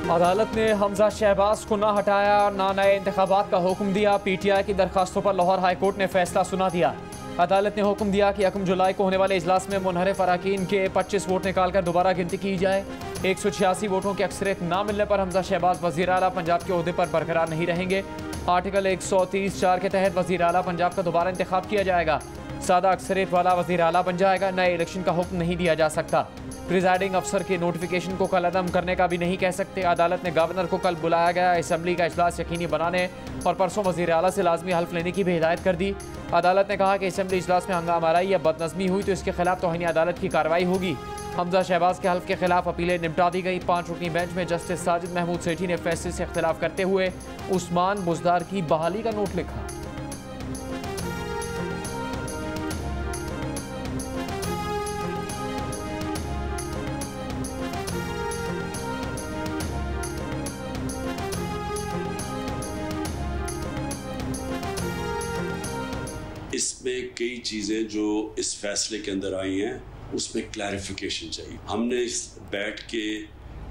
अदालत ने हमजा शहबाज को ना हटाया ना नए इंतखाबात का हुक्म दिया। PTI की दरखास्तों पर लाहौर हाईकोर्ट ने फैसला सुना दिया। अदालत ने हुक्म दिया कि 1 जुलाई को होने वाले इजलास में मुनहरिफ अरकान के 25 वोट निकाल कर दोबारा गिनती की जाए। 186 वोटों की अक्सरियत ना मिलने पर हमजा शहबाज वज़ीर आला पंजाब के ओहदे पर बरकरार नहीं रहेंगे। आर्टिकल 130(4) के तहत वज़ीर आला पंजाब का दोबारा इंतखाब किया जाएगा। सादा अक्सरियत वाला वज़ीर आला बन जाएगा। नए इलेक्शन का हुक्म नहीं दिया जा सकता। प्रिजाइडिंग अफसर के नोटिफिकेशन को कल अदम करने का भी नहीं कह सकते। अदालत ने गवर्नर को कल बुलाया गया असम्बली का इजलास यकीनी बनाने और परसों वज़ीर आला से लाजमी हल्फ लेने की भी हिदायत कर दी। अदालत ने कहा कि असम्बली इजलास में हंगामाराई या बदनज़मी हुई तो इसके खिलाफ तौहीन अदालत की कार्रवाई होगी। हमजा शहबाज के हल्फ के खिलाफ अपीलें निपटा दी गई। 5 रुकनी बेंच में जस्टिस साजिद महमूद सेठी ने फैसले से इख्तिलाफ करते हुए उस्मान बुज़दार की बहाली का नोट लिखा। इसमें कई चीज़ें जो इस फैसले के अंदर आई हैं उसमें क्लैरिफिकेशन चाहिए। हमने इस बैठ के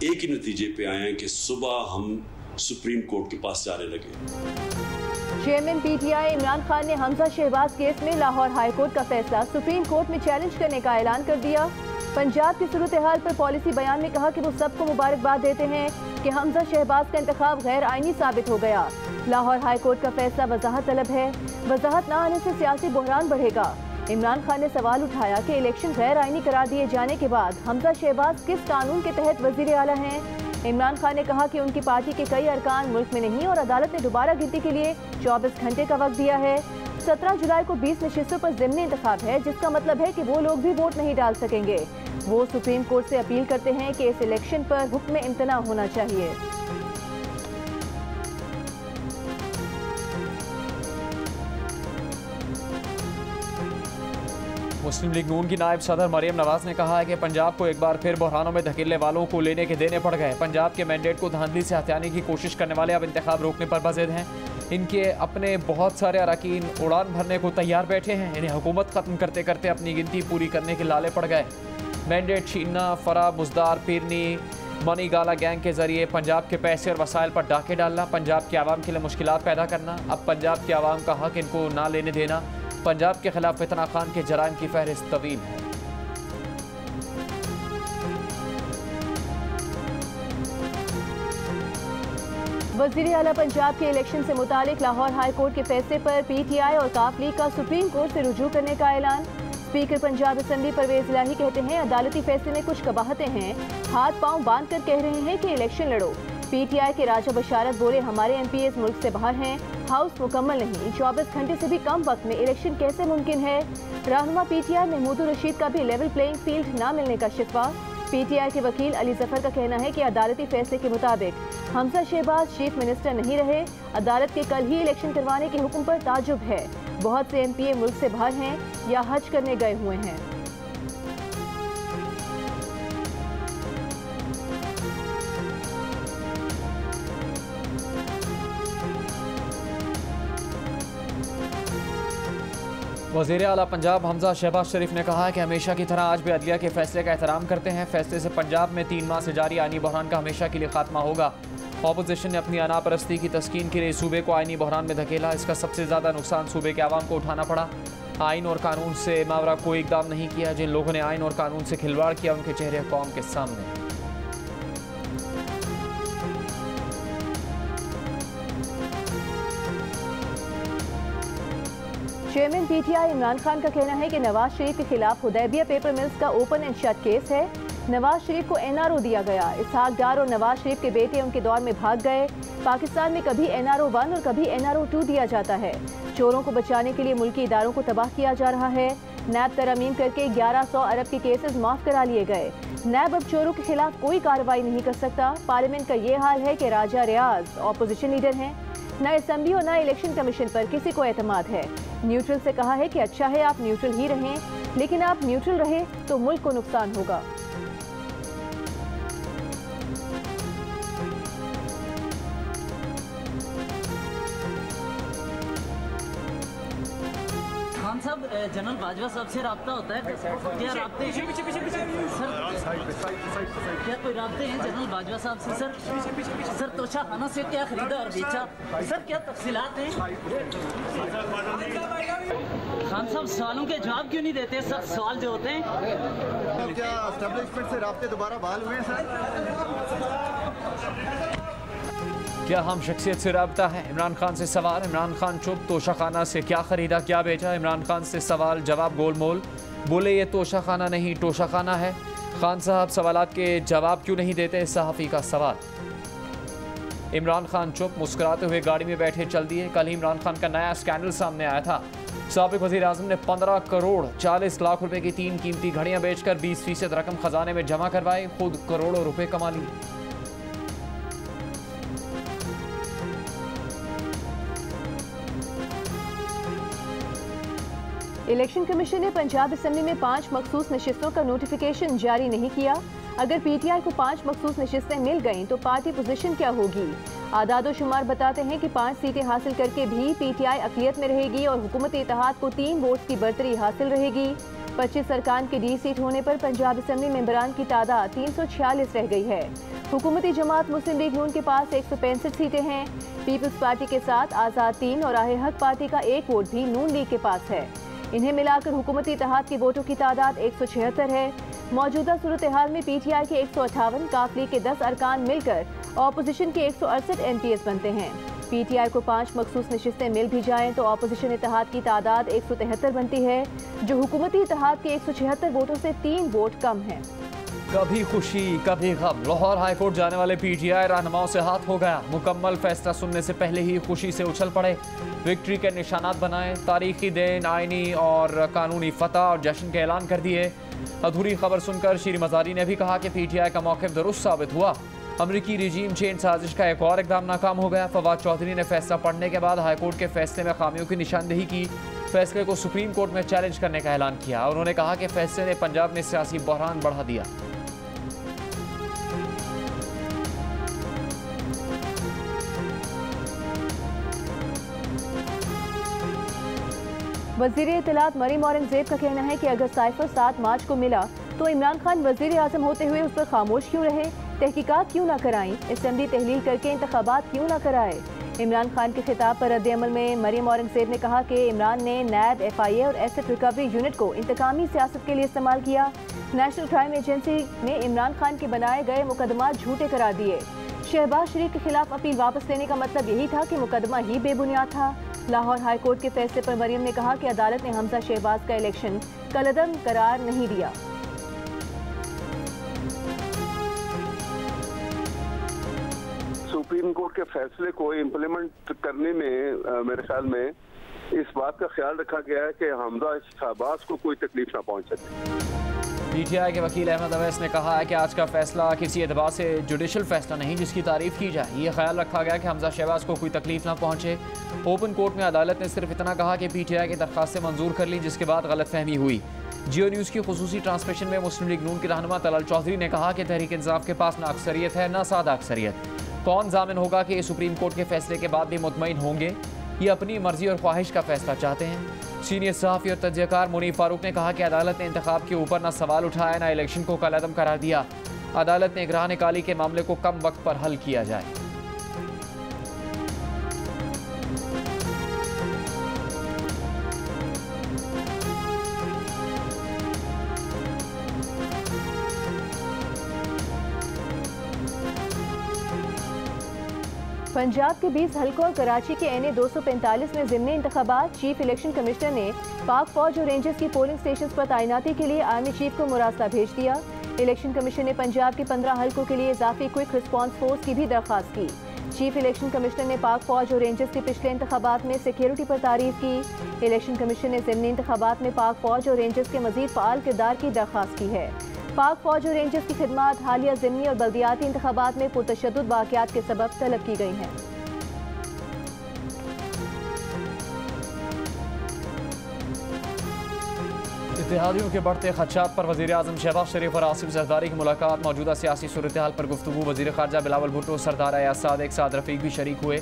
एक ही नतीजे पे आए हैं कि सुबह हम सुप्रीम कोर्ट के पास जाने लगे। चेयरमैन PTI इमरान खान ने हमजा शहबाज केस में लाहौर हाईकोर्ट का फैसला सुप्रीम कोर्ट में चैलेंज करने का ऐलान कर दिया। पंजाब की सूरत हाल पर पॉलिसी बयान में कहा कि वो सबको मुबारकबाद देते हैं कि हमजा शहबाज का इंतखाब गैर आईनी साबित हो गया। लाहौर हाईकोर्ट का फैसला वजाहत तलब है। वजाहत न आने से सियासी बहरान बढ़ेगा। इमरान खान ने सवाल उठाया कि इलेक्शन गैर आईनी करार दिए जाने के बाद हमजा शहबाज किस कानून के तहत वजीर आला हैं। इमरान खान ने कहा कि उनकी पार्टी के कई अरकान मुल्क में नहीं और अदालत ने दोबारा गिनती के लिए 24 घंटे का वक्त दिया है। 17 जुलाई को 20 नशिस्तों पर ज़िमनी इंतखाब है, जिसका मतलब है कि वो लोग भी वोट नहीं डाल सकेंगे। वो सुप्रीम कोर्ट से अपील करते हैं कि इस इलेक्शन पर हुक्म इम्तना होना चाहिए। मुस्लिम लीग नून की नायब सदर मरियम नवाज ने कहा है कि पंजाब को एक बार फिर बहरानों में धकेलने वालों को लेने के देने पड़ गए। पंजाब के मैंडेट को धांधली से हथियाने की कोशिश करने वाले अब इंतखाब रोकने पर बज़िद हैं। इनके अपने बहुत सारे अरकान उड़ान भरने को तैयार बैठे हैं। इन्हें हुकूमत ख़त्म करते करते अपनी गिनती पूरी करने के लाले पड़ गए। मैंडेट छीनना, फरा बुज़दार, पीरनी, मनी गाला गैंग के जरिए पंजाब के पैसे और वसाइल पर डाके डालना, पंजाब के आवाम के लिए मुश्किलात पैदा करना, अब पंजाब के आवाम का हक इनको ना लेने देना। पंजाब के खिलाफ फितना खान के जराइम की फहरिस्त तवील है। वज़ीर आला पंजाब के इलेक्शन से मुतालिक लाहौर हाई कोर्ट के फैसले पर PTI और काफ लीग का सुप्रीम कोर्ट से रुजू करने का ऐलान। स्पीकर पंजाब असम्बली परवेज इलाही कहते हैं अदालती फैसले में कुछ कबाहतें हैं। हाथ पांव बांध कर कह रहे हैं कि इलेक्शन लड़ो। PTI के राजा बशारत बोले हमारे MPs मुल्क से बाहर हैं, हाउस मुकम्मल नहीं, 24 घंटे से भी कम वक्त में इलेक्शन कैसे मुमकिन है। रहनुमा PTI महमूद रशीद का भी लेवल प्लेइंग फील्ड ना मिलने का शिकवा। PTI के वकील अली जफर का कहना है कि अदालती फैसले के मुताबिक हमजा शहबाज चीफ मिनिस्टर नहीं रहे। अदालत के कल ही इलेक्शन करवाने के हुक्म पर ताजुब है। बहुत से MPA मुल्क से बाहर हैं या हज करने गए हुए हैं। वज़ीर आला पंजाब हमजा शहबाज शरीफ ने कहा है कि हमेशा की तरह आज भी अदलिया के फैसले का एहतराम करते हैं। फैसले से पंजाब में 3 माह से जारी आईनी बहरान का हमेशा के लिए खात्मा होगा। अपोजिशन ने अपनी अनापरस्ती की तस्कीन के लिए सूबे को आईनी बहरान में धकेला। इसका सबसे ज़्यादा नुकसान सूबे के आवाम को उठाना पड़ा। आइन और कानून से मावरा कोई इकदाम नहीं किया। जिन लोगों ने आइन और कानून से खिलवाड़ किया उनके चेहरे कौम के सामने। चेयरमैन PTI इमरान खान का कहना है कि नवाज शरीफ के खिलाफ हुदैबिया पेपर मिल्स का ओपन एंड शट केस है। नवाज शरीफ को NRO दिया गया। इसहाक डार और नवाज शरीफ के बेटे उनके दौर में भाग गए। पाकिस्तान में कभी NRO 1 और कभी NRO 2 दिया जाता है। चोरों को बचाने के लिए मुल्की इदारों को तबाह किया जा रहा है। नैब तरमीम करके 1100 अरब के केसेस माफ करा लिए गए। नैब अब चोरों के खिलाफ कोई कार्रवाई नहीं कर सकता। पार्लियामेंट का ये हाल है कि राजा रियाज ऑपोजिशन लीडर हैं। न असम्बली और न इलेक्शन कमीशन पर किसी को एतमाद है। न्यूट्रल से कहा है कि अच्छा है आप न्यूट्रल ही रहें, लेकिन आप न्यूट्रल रहे तो मुल्क को नुकसान होगा। साहब, जनरल बाजवा साहब से राब्ता होता है क्या? राब्ते हैं सर? क्या कोई राब्ते हैं जनरल बाजवा साहब से सर? सर तोशा खाना से क्या खरीदा और बेचा सर, क्या तफसीलात हैं? खान साहब सवालों के जवाब क्यों नहीं देते? सब सवाल जो होते हैं क्या एस्टेब्लिशमेंट से राब्ते दोबारा बहाल हुए हैं सर? क्या हम शख्सियत से रब्ता है? इमरान खान से सवाल। इमरान खान चुप। तोशा खाना से क्या खरीदा क्या बेचा? इमरान खान से सवाल जवाब गोलमोल। बोले ये तोशा खाना नहीं टोशा खाना है। खान साहब सवालात के जवाब क्यों नहीं देते? सहाफ़ी का सवाल। इमरान खान चुप। मुस्कुराते हुए गाड़ी में बैठे चल दिए। कल ही इमरान खान का नया स्कैंडल सामने आया था। साबिक वज़ीर आज़म ने 15 करोड़ 40 लाख रुपए की 3 कीमती घड़ियां बेचकर 20% रकम खजाने में जमा करवाई, खुद करोड़ों रुपए कमा लिए। इलेक्शन कमीशन ने पंजाब असम्बली में 5 मखसूस नशिस्तों का नोटिफिकेशन जारी नहीं किया। अगर पीटीआई को 5 मखसूस नशिस्तें मिल गईं तो पार्टी पोजीशन क्या होगी? आदादो शुमार बताते हैं कि 5 सीटें हासिल करके भी पीटीआई अक़लियत में रहेगी और हुकूमती इत्तेहाद को 3 वोट्स की बरतरी हासिल रहेगी। 25 अरकान की D सीट होने पर पंजाब असम्बली मेंबरान की तादाद 346 रह गई है। हुकूमती जमात मुस्लिम लीग नून के पास 165 सीटें हैं। पीपल्स पार्टी के साथ आज़ाद 3 और आहिर हक पार्टी का 1 वोट भी नून लीग के पास है। इन्हें मिलाकर हुकूमती इत्तेहाद के वोटों की तादाद 176 है। मौजूदा सूरत हाल में पीटीआई के 158, काफ लीग के 10 अरकान मिलकर ऑपोजिशन के 168 MPs बनते हैं। पीटीआई को 5 मखसूस नशिस्तें मिल भी जाएं तो ऑपोजिशन इत्तेहाद की तादाद 173 बनती है, जो हुकूमती इत्तेहाद के 176 वोटों से 3 वोट कम है। कभी खुशी कभी गम। लाहौर हाईकोर्ट जाने वाले पीटीआई रहनुमाओं से हाथ हो गया। मुकम्मल फैसला सुनने से पहले ही खुशी से उछल पड़े। विक्ट्री के निशानात बनाए। तारीखी दिन, आईनी और कानूनी फतह और जश्न के ऐलान कर दिए। अधूरी खबर सुनकर शीरी मजारी ने भी कहा कि पीटीआई का मौक़िफ़ दुरुस्त साबित हुआ। अमरीकी रिजीम चेंज साजिश का एक और इक़दाम नाकाम हो गया। फवाद चौधरी ने फैसला पढ़ने के बाद हाईकोर्ट के फैसले में खामियों की निशानदेही की। फैसले को सुप्रीम कोर्ट में चैलेंज करने का ऐलान किया। उन्होंने कहा कि फैसले ने पंजाब में सियासी बहरान बढ़ा दिया। वज़ीर इत्तलात मरीम औरंगज़ेब का कहना है कि अगर साइफर 7 मार्च को मिला तो इमरान खान वज़ीर आज़म होते हुए उस पर खामोश क्यों रहे? तहकीकात क्यों ना कराई? असेंबली तहलील करके इंतखाबात क्यों ना कराए? इमरान खान के खिताब पर रद्द-ए-अमल में मरीम औरंगज़ेब ने कहा कि इमरान ने नैब, FIA और एसेट रिकवरी यूनिट को इंतकामी सियासत के लिए इस्तेमाल किया। नेशनल क्राइम एजेंसी ने इमरान खान के बनाए गए मुकदमा झूठे करार दिए। शहबाज शरीफ के खिलाफ अपील वापस लेने का मतलब यही था कि मुकदमा ही बेबुनियाद था। लाहौर हाई कोर्ट के फैसले पर मरियम ने कहा कि अदालत ने हमजा शहबाज का इलेक्शन कलअदम करार नहीं दिया। सुप्रीम कोर्ट के फैसले को इम्प्लीमेंट करने में मेरे ख्याल में इस बात का ख्याल रखा गया है कि हमजा शहबाज को कोई तकलीफ ना पहुंच सके। पीटीआई के वकील अहमद अवैस ने कहा है कि आज का फैसला किसी एतबार से जुडिशल फैसला नहीं जिसकी तारीफ की जाए। ये ख्याल रखा गया कि हमजा शहबाज को कोई तकलीफ ना पहुंचे। ओपन कोर्ट में अदालत ने सिर्फ इतना कहा कि पीटीआई की दरख्वास्तें मंजूर कर ली, जिसके बाद गलतफहमी हुई। जियो न्यूज़ की खुसूसी ट्रांसमिशन में मुस्लिम लीग नून के रहनुमा तलाल चौधरी ने कहा कि तहरीक इंसाफ के पास ना अक्सरियत है ना सादा अक्सरियत। कौन जामिन होगा कि सुप्रीम कोर्ट के फैसले के बाद भी मुतमईन होंगे? ये अपनी मर्जी और ख्वाहिश का फैसला चाहते हैं। सीनियर सहाफ़ी और तज्ज़ियाकार मुनीफ फारूक ने कहा कि अदालत ने इंतखाब के ऊपर ना सवाल उठाया ना इलेक्शन को कलअदम करार दिया। अदालत ने इकराह निकाली के मामले को कम वक्त पर हल किया जाए। पंजाब के 20 हलकों और कराची के NA 245 में ज़िमनी इंतखाबात। चीफ इलेक्शन कमिश्नर ने पाक फौज और रेंजर्स की पोलिंग स्टेशन पर तैनाती के लिए आर्मी चीफ को मुरासला भेज दिया। इलेक्शन कमीशन ने पंजाब के 15 हलकों के लिए इजाफी क्विक रिस्पांस फोर्स की भी दरख्वास्त की। चीफ इलेक्शन कमिश्नर ने पाक फौज और रेंजर्स के पिछले इंतखाबात में सिक्योरिटी पर तारीफ की। इलेक्शन कमीशन ने ज़िमनी इंतखाबात में पाक फौज और रेंजर्स के मजीद फ़ाल किरदार की दरख्वास्त की है। पाक फौज और रेंजर्स की खिदमात हालिया ज़िमनी और बल्दियाती इंतखाबात में पुरतशद्दुद वाक़यात के सबब तलब की गई हैं। इत्तेहादियों के बढ़ते खदशात पर वज़ीर आज़म शहबाज शरीफ और आसिफ ज़रदारी की मुलाकात। मौजूदा सियासी सूरत हाल पर गुफ्तगू। वज़ीर ख़ारजा बिलावल भुट्टो, सरदार अयाज सादिक, साद रफ़ीक भी शरीक हुए।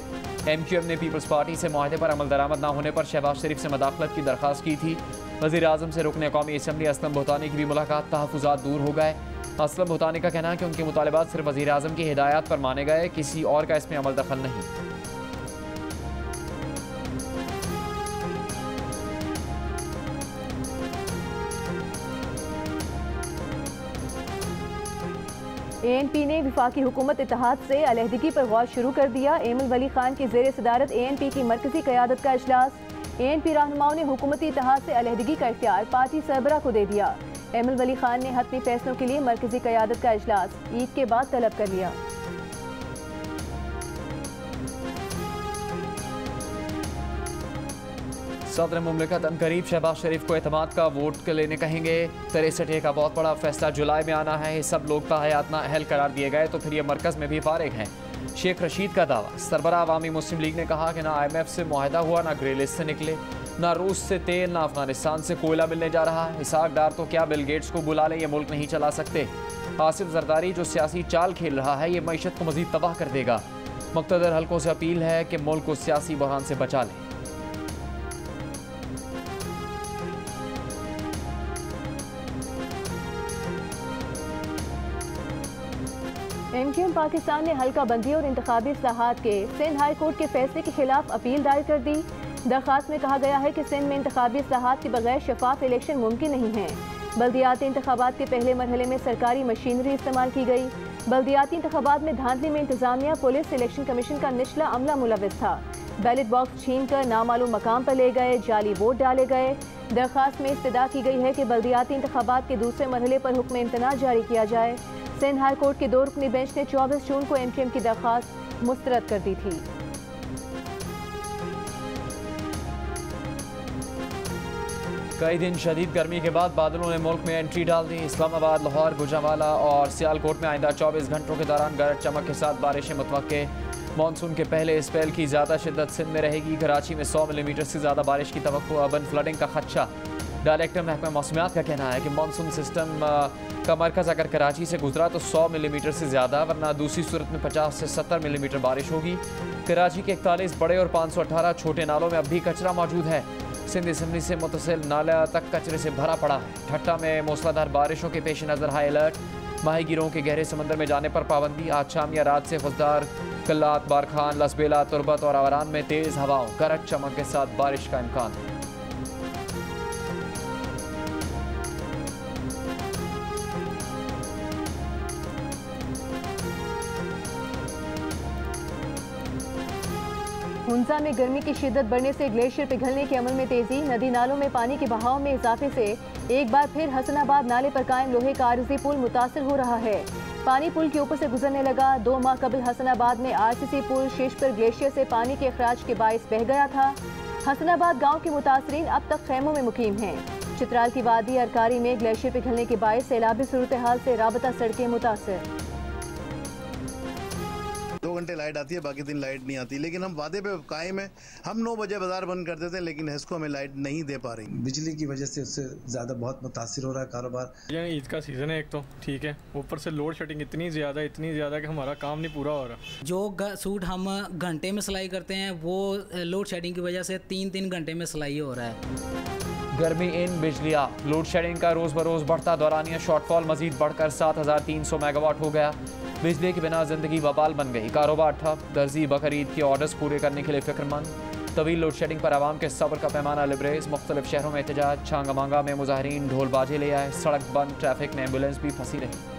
MQM ने पीपल्स पार्टी से मुआहदे पर अमल दरामद न होने पर शहबाज शरीफ से मदाखलत की दरख्वास्त की थी। वज़ीर आज़म से रुकन कौमी असम्बली असलम भूटानी की भी मुलाकात। तहफ़्फ़ुज़ात दूर हो गए। असलम भूटानी का कहना है कि उनके मुतालबात सिर्फ वज़ीर आज़म की हिदायत पर माने गए, किसी और का इसमें अमल दखल नहीं। ANP ने विफाकी हुकूमत इत्तेहाद से अलहदगी पर गौर शुरू कर दिया। एमल वली खान की ज़ेर सदारत ANP की मरकजी क़यादत का इजलास। ANP रहनुमाओं ने हुकूमती इत्तेहाद से अलहदगी का इख्तियार पार्टी सरबरा को दे दिया। एमल वली खान ने हतमी फैसलों के लिए मरकजी क़यादत का इजलास ईद के बाद तलब कर लिया। सदर मुमलिकत अनकरीब शहबाज शरीफ को एतमाद का वोट लेने कहेंगे। 63 का बहुत बड़ा फैसला जुलाई में आना है। सब लोग ताहयात ना अहल करार दिए गए तो फिर ये मरकज़ में भी फारिग हैं। शेख रशीद का दावा। सरबरा अवामी मुस्लिम लीग ने कहा कि ना IMF से मुआहदा हुआ, ना ग्रे लिस्ट से निकले, ना रूस से तेल, ना अफगानिस्तान से कोयला मिलने जा रहा है। इसाक डार तो क्या बिल गेट्स को बुला ले, ये मुल्क नहीं चला सकते। आसिफ जरदारी जो सियासी चाल खेल रहा है ये मईशत को मजीद तबाह कर देगा। मुक़्तदर हल्कों से अपील है कि मुल्क को सियासी बहरान से बचा लें। MQM पाकिस्तान ने हल्का बंदी और इंतखाबी इस्लाहात के सिंध हाई कोर्ट के फैसले के खिलाफ अपील दायर कर दी। दरख्वास्त में कहा गया है कि सिंध में इंतखाबी इस्लाहात के बगैर शफाफ इलेक्शन मुमकिन नहीं है। बल्दियाती इंतखाबात के पहले मरहले में सरकारी मशीनरी इस्तेमाल की गई। बल्दियाती इंतखाबात में धांधली में इंतजामिया, पुलिस, इलेक्शन कमीशन का निचला अमला मुलविस था। बैलेट बॉक्स छीन कर नामालूम मकाम पर ले गए, जाली वोट डाले गए। दरख्वास्त में इस्तदा की गई है कि बल्दियाती इंतखाबात के दूसरे मरहले पर हुक्म इम्तना जारी किया जाए। सिंध हाई कोर्ट के 2 रुकनी बेंच ने 24 जून को MQM की दरख्वास्त मुस्तरद कर दी थी। कई दिन शदीद गर्मी के बाद बादलों ने मुल्क में एंट्री डाल दी। इस्लामाबाद, लाहौर, गुजरांवाला और सियालकोट में आइंदा 24 घंटों के दौरान गरज चमक के साथ बारिशें मुतवक्के। मानसून के पहले स्पेल की ज़्यादा शिद्दत सिंध में रहेगी। कराची में 100 मिलीमीटर से ज़्यादा बारिश की तवक्को। अर्बन फ्लडिंग का खदशा। डायरेक्टर महकमा मौसमियात का कहना है कि मानसून सिस्टम का मरकज़ अगर कराची से गुजरा तो 100 मिलीमीटर से ज़्यादा, वरना दूसरी सूरत में 50 से 70 मिलीमीटर बारिश होगी। कराची के 41 बड़े और 518 छोटे नालों में अब भी कचरा मौजूद है। सिंध असम्बली से मुतसिल नाला तक कचरे से भरा पड़ा है। ठट्टा में मूसलाधार बारिशों के पेश नज़र हाई अलर्ट। माहीगीरों के गहरे समंदर में जाने पर पाबंदी। आज शाम या रात से खुशदार कल्लात, बारखान, लसबेला, तुरबत और आवारान में तेज़ हवाओं, गरज चमक के साथ बारिश का इम्कान है। हुंजा में गर्मी की शिद्दत बढ़ने से ग्लेशियर पिघलने के अमल में तेजी। नदी नालों में पानी के बहाव में इजाफे से एक बार फिर हसनाबाद नाले पर कायम लोहे का आरजी पुल मुतासिर हो रहा है। पानी पुल के ऊपर से गुजरने लगा। 2 माह कबल हसनाबाद में RCC पुल शीश पर ग्लेशियर से पानी के अखराज के बाइस बह गया था। हसनाबाद गाँव के मुतासरीन अब तक खैमों में मुकीम हैं। चित्राल की वादी अरकारी में ग्लेशियर पिघलने के बाइस सैलाबी सूरत हाल से राबता सड़कें मुतासर। 2 घंटे लाइट आती है, बाकी दिन लाइट नहीं आती, लेकिन हम वादे पे कायम है। हम 9 बजे बाजार बंद कर देते हैं, लेकिन हेस्को हमें लाइट नहीं दे पा रही। बिजली की वजह से उससे ज़्यादा बहुत मुतासिर हो रहा है कारोबार। ईद का सीज़न है एक तो ठीक है, ऊपर से लोड शेडिंग इतनी ज़्यादा कि हमारा काम नहीं पूरा हो रहा। जो सूट हम घंटे में सिलाई करते हैं वो लोड शेडिंग की वजह से 3-3 घंटे में सिलाई हो रहा है। गर्मी इन बिजली आ। लोड शेडिंग का रोज़ बरोज़ बढ़ता दौरानिया शॉर्टफॉल मजीद बढ़कर 7300 मेगावाट हो गया। बिजली के बिना जिंदगी वबाल बन गई। कारोबार ठप। दर्जी बकरीद के ऑर्डर्स पूरे करने के लिए फिक्रमंद। तवील लोड शेडिंग पर आवाम के सब्र का पैमाना लिबरेज। मुख्तलिफ शहरों में एहतजाज। छांगामांगा में मुजाहरीन ढोल बाजे ले आए। सड़क बंद, ट्रैफिक में एम्बुलेंस भी फंसी रही।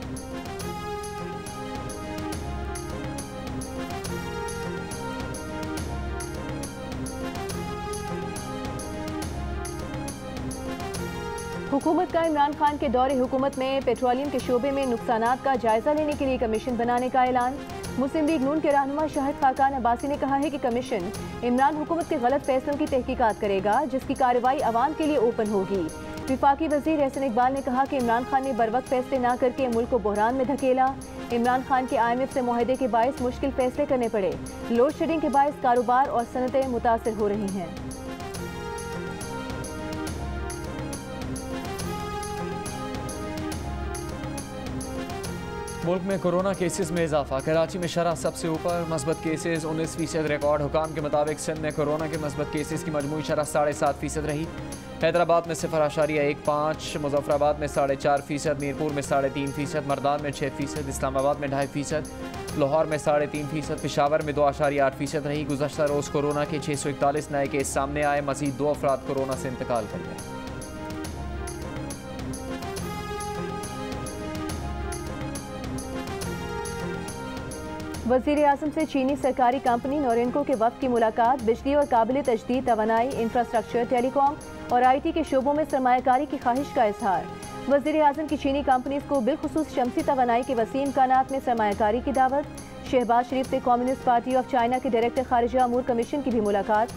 हुकूमत का इमरान खान के दौरे हुकूमत में पेट्रोलियम के शोबे में नुकसानात का जायजा लेने के लिए कमीशन बनाने का ऐलान। मुस्लिम लीग नून के रहनुमा शाहिद खाकान अब्बासी ने कहा है कि कमीशन इमरान हुकूमत के गलत फैसलों की तहकीकात करेगा, जिसकी कार्रवाई अवाम के लिए ओपन होगी। विफाकी वजीर एहसन इकबाल ने कहा कि इमरान खान ने बरवक्त फैसले न करके मुल्क को बहरान में धकेला। इमरान खान के IMF से मुआहदे के बायस मुश्किल फैसले करने पड़े। लोड शेडिंग के बायस कारोबार और सनतें मुतासर हो रही हैं। मुल्क में कोरोना केसेस में इजाफा। कराची में शरह सबसे ऊपर, मस्बत केसेस 19% रिकॉर्ड। हुकाम के मुताबिक सिंध में कोरोना के मस्बत केसेस की मजमूई शरह 7.5% रही। हैदराबाद में 0.15, मुजफ्फराबाद में 4.5%, मीरपुर में 3.5%, मरदान में 6%, इस्लामाबाद में 2.5%, लाहौर में 3.5%, पेशावर में 2.8% रही। गुज़श्ता रोज़ कोरोना के 641 नए केस सामने आए। मज़ीद 2 अफराद कोरोना से इंतकाल कर गए। वज़ीर आज़म से चीनी सरकारी कंपनी नोरिनको के वफ़द की मुलाकात। बिजली और काबिल तजदीद तवानाई, इंफ्रास्ट्रक्चर, टेलीकॉम और IT के शोबों में सरमायाकारी की ख्वाहिश का इजहार। वज़ीर आज़म की चीनी कंपनीज को बिलखुसूस शमसी तवानाई के वसीम इम्कानात में सरमायाकारी की दावत। शहबाज शरीफ से कम्युनिस्ट पार्टी ऑफ चाइना के डायरेक्टर खारिजा अमूर कमीशन की भी मुलाकात।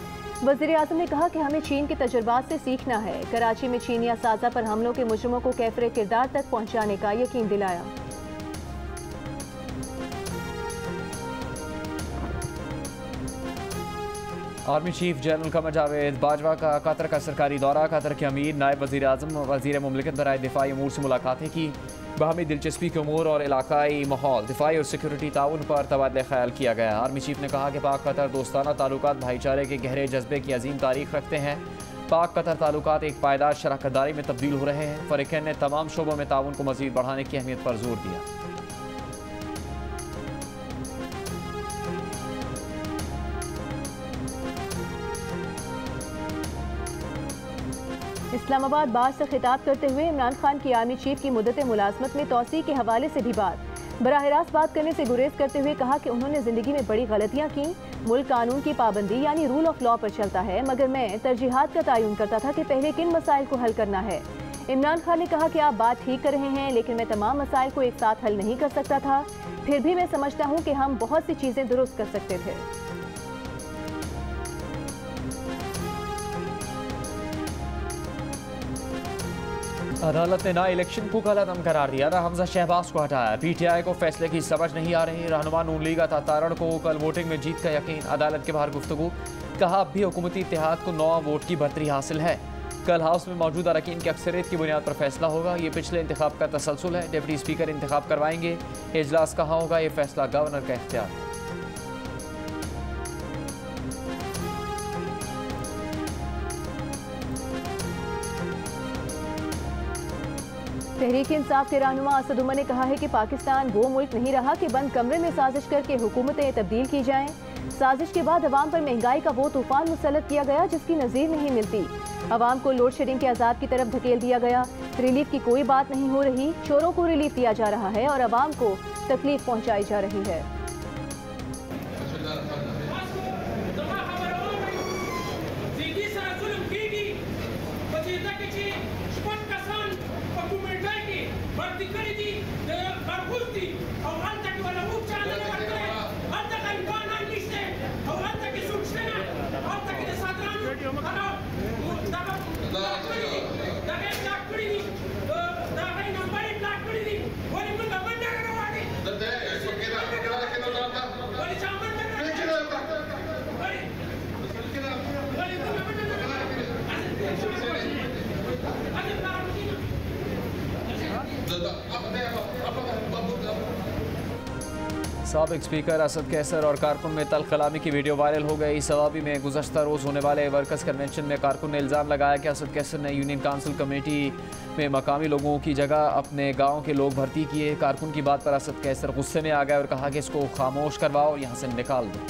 वज़ीर आज़म ने कहा कि हमें चीन के तजुर्बात से सीखना है। कराची में चीनी असाजा पर हमलों के मुजरिमों को कैफरे किरदार तक पहुँचाने का यकीन दिलाया। Army chief general Qamar Javed Bajwa का कतर का सरकारी दौरा। कतर के अमीर, नायब वज़ीर आज़म, वज़ीर मुमलिकत बराए दिफाई अमूर से मुलाकातें की। बाहमी दिलचस्पी के अमूर और इलाकाई माहौल, दिफाई और सिक्योरिटी ताउन पर तबादला ख्याल किया गया। आर्मी चीफ ने कहा कि पाक कतर दोस्ताना ताल्लुकात भाईचारे के गहरे जज्बे की अजीम तारीख रखते हैं। पाक कतर ताल्लुकात एक पायदार शराकतदारी में तब्दील हो रहे हैं। फ़रीक़ैन ने तमाम शोबों में ताउन को मज़ीद बढ़ाने की अहमियत पर जोर दिया। इस्लामाबाद बार से खिताब करते हुए इमरान खान की आर्मी चीफ की मुद्दत मुलाजमत में तोसी के हवाले से भी बराह रास्त बात करने से गुरेज करते हुए कहा कि उन्होंने ज़िंदगी में बड़ी गलतियां की। मुल्क कानून की पाबंदी यानी रूल ऑफ लॉ पर चलता है, मगर मैं तरजीहात का तयन करता था कि पहले किन मसाइल को हल करना है। इमरान खान ने कहा कि आप बात ठीक कर रहे हैं, लेकिन मैं तमाम मसाइल को एक साथ हल नहीं कर सकता था। फिर भी मैं समझता हूँ कि हम बहुत सी चीज़ें दुरुस्त कर सकते थे। अदालत ने ना इलेक्शन को गलत करार दिया था, हमजा शहबाज को हटाया। PTI को फैसले की समझ नहीं आ रही। रहनुमा नून लीग अता तारण को कल वोटिंग में जीत का यकीन। अदालत के बाहर गुफ्तगू, कहा अब भी हुकूमती इत्तेहाद को 9 वोट की बढ़तरी हासिल है। कल हाउस में मौजूद अरकान की अक्सरियत की बुनियाद पर फैसला होगा। ये पिछले इंतखाब का तसलसल है। डिप्टी स्पीकर इंतखाब करवाएंगे। इजलास कहाँ होगा, ये फैसला गवर्नर का इख्तियार है। तहरीक इंसाफ के रहनुमा असद उमर ने कहा है कि पाकिस्तान वो मुल्क नहीं रहा कि बंद कमरे में साजिश करके हुकूमतें तब्दील की जाएं। साजिश के बाद अवाम पर महंगाई का वो तूफान मुसल्लत किया गया जिसकी नज़ीर नहीं मिलती। अवाम को लोड शेडिंग के अजाब की तरफ धकेल दिया गया। रिलीफ की कोई बात नहीं हो रही। चोरों को रिलीफ दिया जा रहा है और अवाम को तकलीफ पहुँचाई जा रही है। साबिक स्पीकर असद कैसर और कारकुन में तल्ख कलामी की वीडियो वायरल हो गई। सवाबी में गुज़श्ता रोज़ होने वाले वर्कर्स कन्वेंशन में कारकुन ने इल्ज़ाम लगाया कि असद कैसर ने यूनियन काउंसिल कमेटी में मकामी लोगों की जगह अपने गाँव के लोग भर्ती किए। कारकुन की बात पर असद कैसर गुस्से में आ गए और कहा कि इसको खामोश करवाओ, यहाँ से निकाल दो।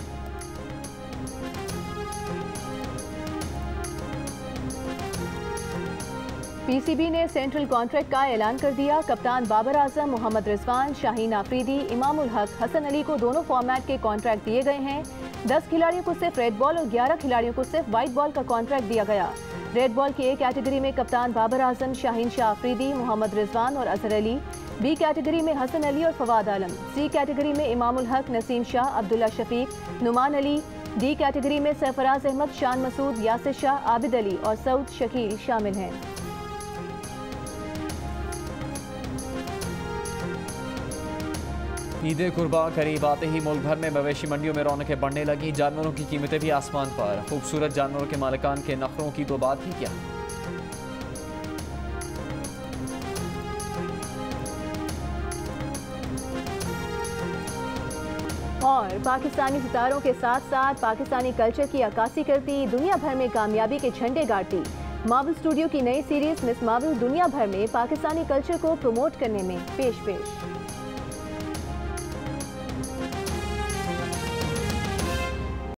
PCB ने सेंट्रल कॉन्ट्रैक्ट का ऐलान कर दिया। कप्तान बाबर आजम, मोहम्मद रिजवान, शाहीन आफरीदी, इमाम उल हक, हसन अली को दोनों फॉर्मेट के कॉन्ट्रैक्ट दिए गए हैं। 10 खिलाड़ियों को सिर्फ रेड बॉल और 11 खिलाड़ियों को सिर्फ व्हाइट बॉल का कॉन्ट्रैक्ट दिया गया। रेड बॉल की A कैटेगरी में कप्तान बाबर आजम, शाहीन शाह आफरीदी, मोहम्मद रिजवान और अजहर अली। B कैटेगरी में हसन अली और फवाद आलम। C कैटेगरी में इमाम उल हक, नसीम शाह, अब्दुल्ला शफीक, नुमान अली। D कैटेगरी में सरफराज अहमद, शान मसूद, यासिर शाह, आबिद अली और सऊद शकील शामिल हैं। ईद कुर्बान करीब आते ही मुल्क भर में मवेशी मंडियों में रौनकें बढ़ने लगी। जानवरों की कीमतें भी आसमान पर। खूबसूरत जानवरों के मालिकान के नखरों की तो बात ही क्या। और पाकिस्तानी सितारों के साथ साथ पाकिस्तानी कल्चर की अक्कासी करती, दुनिया भर में कामयाबी के झंडे गाड़ती मार्वल स्टूडियो की नई सीरीज मिस मार्वल दुनिया भर में पाकिस्तानी कल्चर को प्रमोट करने में पेश।